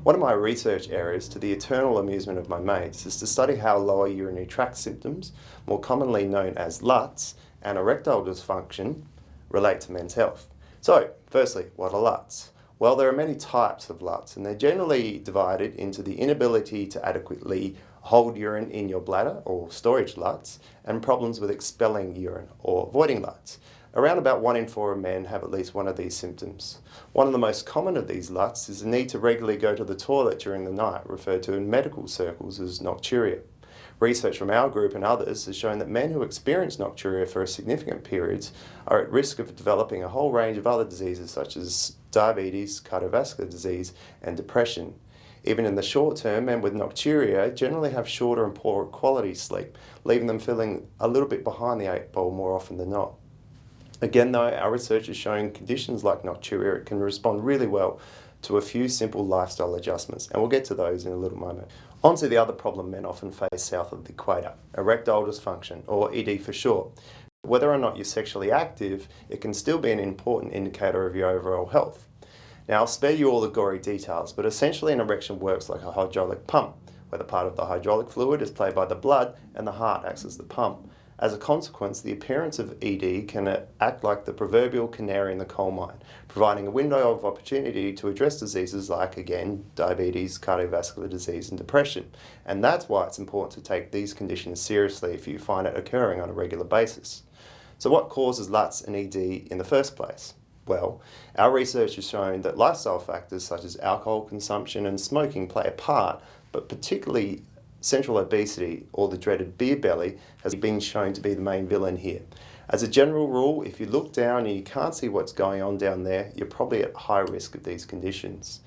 One of my research areas, to the eternal amusement of my mates, is to study how lower urinary tract symptoms, more commonly known as LUTS, and erectile dysfunction relate to men's health. So, firstly, what are LUTS? Well, there are many types of LUTS, and they're generally divided into the inability to adequately hold urine in your bladder, or storage LUTS, and problems with expelling urine, or voiding LUTS. Around about 1 in 4 men have at least one of these symptoms. One of the most common of these LUTS is the need to regularly go to the toilet during the night, referred to in medical circles as nocturia. Research from our group and others has shown that men who experience nocturia for significant periods are at risk of developing a whole range of other diseases such as diabetes, cardiovascular disease, and depression. Even in the short term, men with nocturia generally have shorter and poorer quality sleep, leaving them feeling a little bit behind the 8 ball more often than not. Again though, our research has shown conditions like nocturia can respond really well to a few simple lifestyle adjustments, and we'll get to those in a little moment. On to the other problem men often face south of the equator, erectile dysfunction, or ED for short. Whether or not you're sexually active, it can still be an important indicator of your overall health. Now, I'll spare you all the gory details, but essentially an erection works like a hydraulic pump, where the part of the hydraulic fluid is played by the blood and the heart acts as the pump. As a consequence, the appearance of ED can act like the proverbial canary in the coal mine, providing a window of opportunity to address diseases like, again, diabetes, cardiovascular disease, and depression. And that's why it's important to take these conditions seriously if you find it occurring on a regular basis. So what causes LUTS and ED in the first place? Well, our research has shown that lifestyle factors such as alcohol consumption and smoking play a part, but particularly central obesity, or the dreaded beer belly, has been shown to be the main villain here. As a general rule, if you look down and you can't see what's going on down there, you're probably at high risk of these conditions.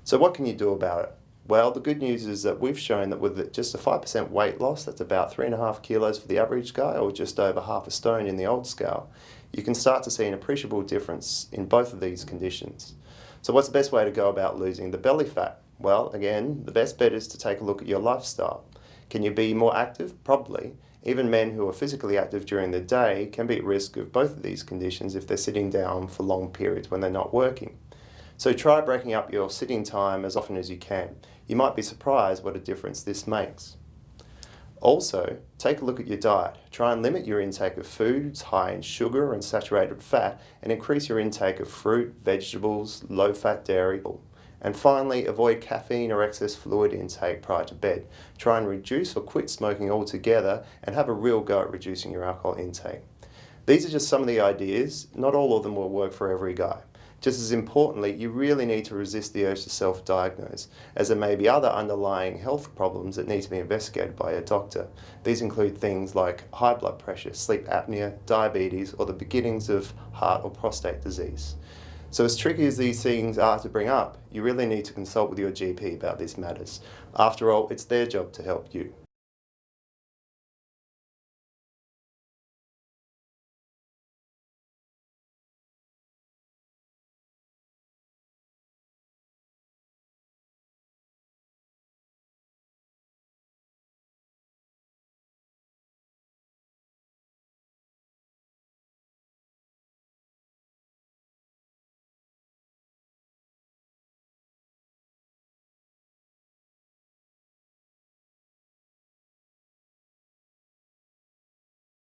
So what can you do about it? Well, the good news is that we've shown that with just a 5% weight loss, that's about 3.5 kilos for the average guy, or just over half a stone in the old scale, you can start to see an appreciable difference in both of these conditions. So what's the best way to go about losing the belly fat? Well, again, the best bet is to take a look at your lifestyle. Can you be more active? Probably. Even men who are physically active during the day can be at risk of both of these conditions if they're sitting down for long periods when they're not working. So try breaking up your sitting time as often as you can. You might be surprised what a difference this makes. Also, take a look at your diet. Try and limit your intake of foods high in sugar and saturated fat, and increase your intake of fruit, vegetables, low-fat dairy. And finally, avoid caffeine or excess fluid intake prior to bed. Try and reduce or quit smoking altogether, and have a real go at reducing your alcohol intake. These are just some of the ideas. Not all of them will work for every guy. Just as importantly, you really need to resist the urge to self-diagnose, as there may be other underlying health problems that need to be investigated by a doctor. These include things like high blood pressure, sleep apnea, diabetes, or the beginnings of heart or prostate disease. So as tricky as these things are to bring up, you really need to consult with your GP about these matters. After all, it's their job to help you.